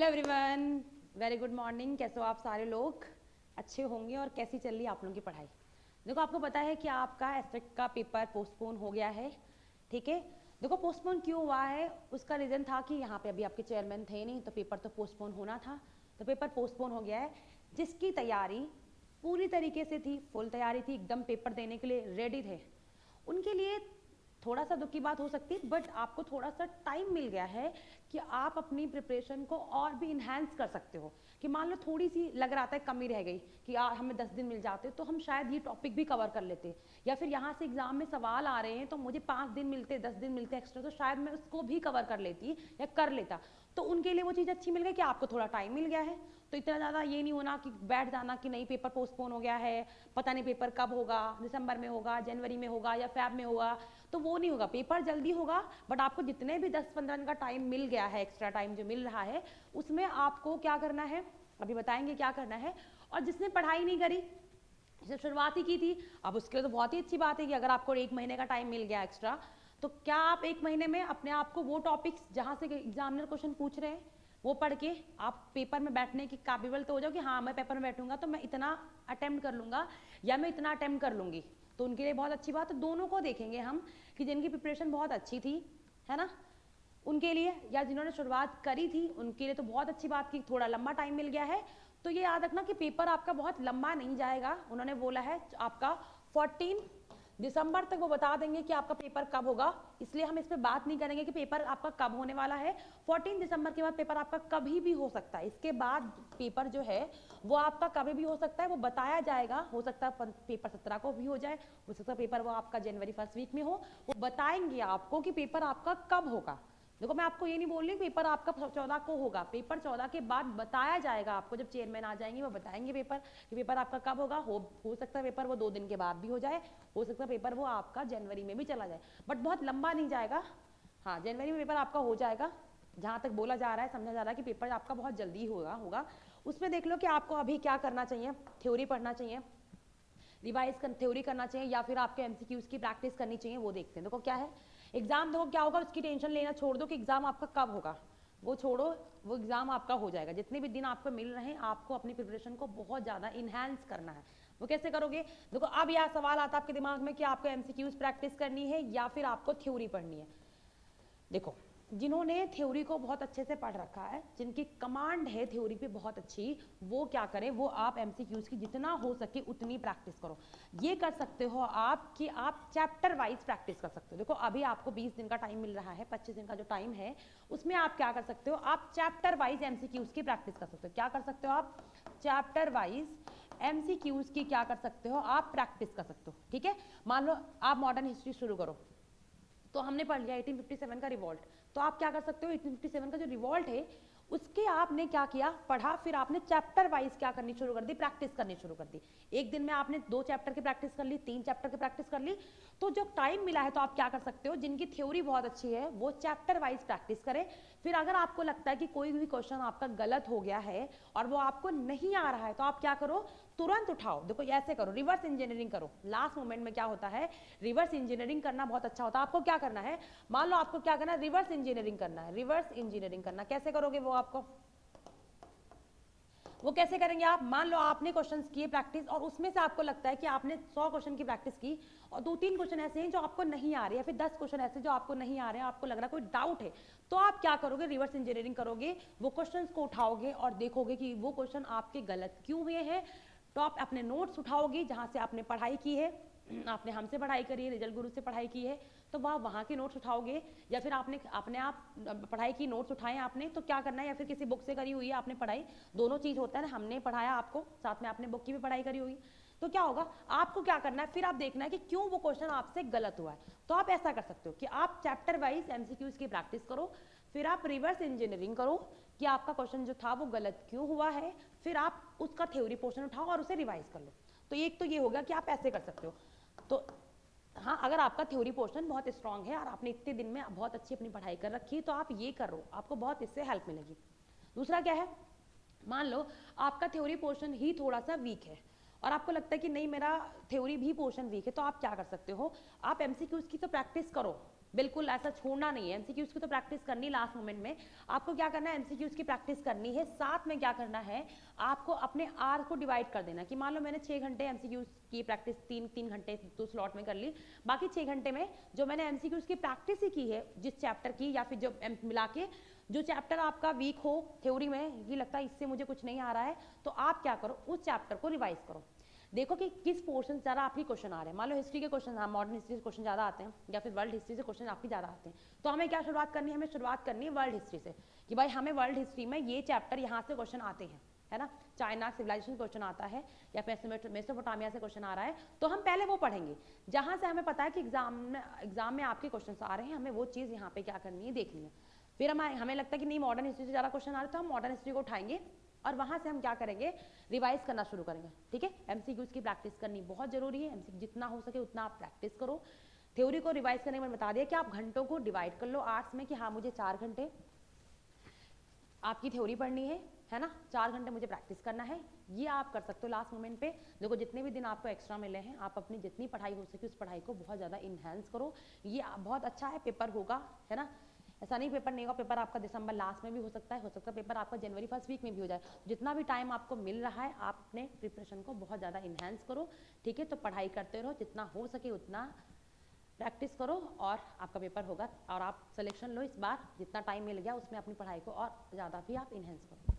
Hello everyone, very good morning. कैसे हो आप सारे लोग? अच्छे होंगे। और कैसी चल रही है आप लोगों की पढ़ाई? देखो, आपको पता है कि आपका एस्ट्रिक का पेपर पोस्टपोन हो गया है, ठीक है। देखो, पोस्टपोन क्यों हुआ है, उसका रीज़न था कि यहाँ पे अभी आपके चेयरमैन थे नहीं, तो पेपर तो पोस्टपोन होना था, तो पेपर पोस्टपोन हो गया है। जिसकी तैयारी पूरी तरीके से थी, फुल तैयारी थी, एकदम पेपर देने के लिए रेडी थे, उनके लिए थोड़ा सा दुख की बात हो सकती है, बट आपको थोड़ा सा टाइम मिल गया है कि आप अपनी प्रिपरेशन को और भी इन्हांस कर सकते हो। कि मान लो थोड़ी सी लग रहा था कमी रह गई कि यार हमें 10 दिन मिल जाते तो हम शायद ये टॉपिक भी कवर कर लेते, या फिर यहाँ से एग्जाम में सवाल आ रहे हैं तो मुझे 5 दिन मिलते, 10 दिन मिलते एक्स्ट्रा, तो शायद मैं उसको भी कवर कर लेती या कर लेता। तो उनके लिए वो चीज़ अच्छी मिल गई कि आपको थोड़ा टाइम मिल गया है। तो इतना ज़्यादा ये नहीं होना कि बैठ जाना कि नहीं पेपर पोस्टपोन हो गया है, पता नहीं पेपर कब होगा, दिसंबर में होगा, जनवरी में होगा या फैब में होगा। तो वो नहीं होगा, पेपर जल्दी होगा, बट आपको जितने भी 10-15 दिन का टाइम मिल गया है, एक्स्ट्रा टाइम जो मिल रहा है, उसमें आपको क्या करना है अभी बताएंगे क्या करना है। और जिसने पढ़ाई नहीं करी, जिसने शुरुआत ही की थी, अब उसके लिए तो बहुत ही अच्छी बात है कि अगर आपको 1 महीने का टाइम मिल गया एक्स्ट्रा, तो क्या आप 1 महीने में अपने आप को वो टॉपिक्स जहाँ से एग्जामिनर क्वेश्चन पूछ रहे हैं वो पढ़ के आप पेपर में बैठने की काबिल तो हो जाओ कि हाँ मैं पेपर में बैठूंगा तो मैं इतना अटेम्प्ट कर लूँगा या मैं इतना अटेम्प्ट कर लूँगी। तो उनके लिए बहुत अच्छी बात है। दोनों को देखेंगे हम कि जिनकी प्रिपरेशन बहुत अच्छी थी, है ना, उनके लिए, या जिन्होंने शुरुआत करी थी उनके लिए तो बहुत अच्छी बात कि थोड़ा लंबा टाइम मिल गया है। तो ये याद रखना कि पेपर आपका बहुत लंबा नहीं जाएगा। उन्होंने बोला है आपका 14 दिसंबर तक वो बता देंगे कि आपका पेपर कब होगा, इसलिए हम इस पर बात नहीं करेंगे कि पेपर आपका कब होने वाला है। 14 दिसंबर के बाद पेपर आपका कभी भी हो सकता है। इसके बाद पेपर जो है वो आपका कभी भी हो सकता है, वो बताया जाएगा। हो सकता है पेपर 17 को भी हो जाए, हो सकता है पेपर वो आपका जनवरी फर्स्ट वीक में हो। वो बताएंगे आपको कि पेपर आपका कब होगा। देखो, मैं आपको ये नहीं बोल रही पेपर आपका 14 को होगा, पेपर 14 के बाद बताया जाएगा आपको। जब चेयरमैन आ जाएंगे वो बताएंगे पेपर कि पेपर आपका कब होगा। हो सकता है पेपर वो 2 दिन के बाद भी हो जाए, हो सकता है पेपर वो आपका जनवरी में भी चला जाए, बट बहुत लंबा नहीं जाएगा। हाँ, जनवरी में पेपर आपका हो जाएगा, जहाँ तक बोला जा रहा है, समझा जा रहा है कि पेपर आपका बहुत जल्दी होगा। उसमें देख लो कि आपको अभी क्या करना चाहिए। थ्योरी पढ़ना चाहिए, रिवाइज थ्योरी करना चाहिए, या फिर आपके एमसीक्यूज की प्रैक्टिस करनी चाहिए। वो देखते हैं। देखो क्या है, एग्जाम देखो क्या होगा, उसकी टेंशन लेना छोड़ दो कि एग्जाम आपका कब होगा, वो छोड़ो, वो एग्जाम आपका हो जाएगा। जितने भी दिन आपको मिल रहे हैं आपको अपनी प्रिपरेशन को बहुत ज़्यादा इन्हांस करना है। वो कैसे करोगे? देखो, अब यह सवाल आता है आपके दिमाग में कि आपको एमसीक्यूज प्रैक्टिस करनी है या फिर आपको थ्योरी पढ़नी है। देखो, जिन्होंने थ्योरी को बहुत अच्छे से पढ़ रखा है, जिनकी कमांड है थ्योरी पे बहुत अच्छी, वो क्या करें, वो आप एमसीक्यूज की जितना हो सके उतनी प्रैक्टिस करो। ये कर सकते हो आप कि आप चैप्टर वाइज प्रैक्टिस कर सकते हो। देखो, अभी आपको 20 दिन का टाइम मिल रहा है, 25 दिन का जो टाइम है उसमें आप क्या कर सकते हो, आप चैप्टर वाइज एमसीक्यूज की प्रैक्टिस कर सकते हो। क्या कर सकते हो आप? चैप्टर वाइज एमसीक्यूज की क्या कर सकते हो, आप प्रैक्टिस कर सकते हो। ठीक है, मान लो आप मॉडर्न हिस्ट्री शुरू करो, तो हमने पढ़ लिया 1857 का रिवॉल्ट, तो आप क्या कर सकते हो, 1857 का जो रिवॉल्ट है उसके आपने क्या किया, पढ़ा, फिर आपने चैप्टर वाइज क्या करनी शुरू कर दी, प्रैक्टिस करनी शुरू कर दी। एक दिन में आपने 2 चैप्टर की प्रैक्टिस कर ली, 3 चैप्टर की प्रैक्टिस कर ली। तो जो टाइम मिला है तो आप क्या कर सकते हो, जिनकी थ्योरी बहुत अच्छी है वो चैप्टर वाइज प्रैक्टिस करें। फिर अगर आपको लगता है कि कोई भी क्वेश्चन आपका गलत हो गया है और वो आपको नहीं आ रहा है, तो आप क्या करो, तुरंत उठाओ। देखो, ऐसे करो, रिवर्स इंजीनियरिंग करो। लास्ट मोमेंट में क्या होता है, रिवर्स इंजीनियरिंग करना बहुत अच्छा होता है। आपको क्या करना है, मान लो आपको क्या करना है, रिवर्स इंजीनियरिंग करना है। रिवर्स इंजीनियरिंग करना कैसे करोगे, वो कैसे करेंगे आप? मान लो आपने क्वेश्चंस किए प्रैक्टिस, और उसमें से आपको लगता है कि आपने 100 क्वेश्चन की प्रैक्टिस की और 2-3 क्वेश्चन ऐसे हैं जो आपको नहीं आ रहे, या फिर 10 क्वेश्चन ऐसे जो आपको नहीं आ रहे हैं, आपको लग रहा है कोई डाउट है, तो आप क्या करोगे, रिवर्स इंजीनियरिंग करोगे। वो क्वेश्चन को उठाओगे और देखोगे कि वो क्वेश्चन आपके गलत क्यों हुए हैं। तो आप अपने नोट्स उठाओगे जहाँ से आपने पढ़ाई की है, आपने हमसे पढ़ाई करी है, रिजल्ट गुरु से पढ़ाई की है, तो वहाँ के नोट्स उठाओगे, या फिर आपने अपने आप पढ़ाई की नोट्स उठाए आपने, तो क्या करना है, या फिर किसी बुक से करी हुई है आपने पढ़ाई, दोनों चीज़ होता है ना, हमने पढ़ाया आपको, साथ में आपने बुक की भी पढ़ाई करी होगी। तो क्या होगा, आपको क्या करना है, फिर आप देखना है कि क्यों वो क्वेश्चन आपसे गलत हुआ है। तो आप ऐसा कर सकते हो कि आप चैप्टर वाइज एमसीक्यूज की प्रैक्टिस करो, फिर आप रिवर्स इंजीनियरिंग करो कि आपका क्वेश्चन जो था वो गलत क्यों हुआ है, फिर आप उसका थ्योरी पोर्शन उठाओ और उसे रिवाइज कर लो। तो एक तो ये होगा कि आप ऐसे कर सकते हो। तो हाँ, अगर आपका थ्योरी पोर्शन बहुत स्ट्रांग है और आपने इतने दिन में बहुत अच्छी अपनी पढ़ाई कर रखी है, तो आप ये करो, आपको बहुत इससे हेल्प मिलेगी। दूसरा क्या है, मान लो आपका थ्योरी पोर्शन ही थोड़ा सा वीक है और आपको लगता है कि नहीं मेरा थ्योरी भी पोर्शन वीक है, तो आप क्या कर सकते हो, आप एमसीक्यूज की तो प्रैक्टिस करो, बिल्कुल ऐसा छोड़ना नहीं है। एमसीक्यूज की तो प्रैक्टिस करनी लास्ट मोमेंट में। आपको क्या करना है, एमसीक्यूज की प्रैक्टिस करनी है, साथ में क्या करना है, आपको अपने आवर को डिवाइड कर देना कि मान लो मैंने 6 घंटे एमसीक्यूज की प्रैक्टिस 3 घंटे तो स्लॉट में कर ली, बाकी 6 घंटे में जो मैंने एमसीक्यूज की प्रैक्टिस ही की है जिस चैप्टर की, या फिर जो मिला के जो चैप्टर आपका वीक हो थ्योरी में, ये लगता है इससे मुझे कुछ नहीं आ रहा है, तो आप क्या करो, उस चैप्टर को रिवाइज करो। देखो कि किस पोर्शन से ज़्यादा आपकी क्वेश्चन आ रहे हैं। मान लो हिस्ट्री के क्वेश्चन, हाँ मॉडर्न हिस्ट्री से क्वेश्चन ज़्यादा आते हैं, या फिर वर्ल्ड हिस्ट्री से क्वेश्चन आपकी ज़्यादा आते हैं, तो हमें क्या शुरुआत करनी है, हमें शुरुआत करनी है वर्ल्ड हिस्ट्री से, कि भाई हमें वर्ल्ड हिस्ट्री में ये चैप्टर यहाँ से क्वेश्चन आते हैं, है ना, चाइना सिविलाइजेशन क्वेश्चन आता है, या फिर मेसोपोटामिया से क्वेश्चन आ रहा है, तो हम पहले वो पढ़ेंगे जहाँ से हमें पता है कि एग्जाम में आपके क्वेश्चन आ रहे हैं, हमें वो चीज़ यहाँ पे क्या करनी है, देखनी है। फिर हमें लगता है कि नहीं मॉडर्न हिस्ट्री से ज़्यादा क्वेश्चन आ रहे हैं, तो हम मॉडर्न हिस्ट्री को उठाएंगे और वहाँ से हम क्या करेंगे, रिवाइज करना शुरू करेंगे। ठीक है, एमसीक्यूज की प्रैक्टिस करनी बहुत जरूरी है, एमसीक्यू जितना हो सके उतना आप प्रैक्टिस करो। थ्योरी को रिवाइज करने में बता दिया कि आप घंटों को डिवाइड कर लो आर्ट्स में, कि हाँ मुझे 4 घंटे आपकी थ्योरी पढ़नी है ना, 4 घंटे मुझे प्रैक्टिस करना है, ये आप कर सकते हो लास्ट मोमेंट पे। देखो जितने भी दिन आपको एक्स्ट्रा मिले हैं, आप अपनी जितनी पढ़ाई हो सके उस पढ़ाई को बहुत ज़्यादा इन्हेंस करो, ये बहुत अच्छा है, पेपर होगा, है ना, ऐसा नहीं पेपर नहीं होगा, पेपर आपका दिसंबर लास्ट में भी हो सकता है पेपर आपका जनवरी फर्स्ट वीक में भी हो जाए। जितना भी टाइम आपको मिल रहा है, आप अपने प्रिपरेशन को बहुत ज़्यादा इन्हेंस करो। ठीक है, तो पढ़ाई करते रहो, जितना हो सके उतना प्रैक्टिस करो और आपका पेपर होगा, और आप सिलेक्शन लो इस बार, जितना टाइम मिल गया उसमें अपनी पढ़ाई को और ज़्यादा भी आप इन्हेंस करो।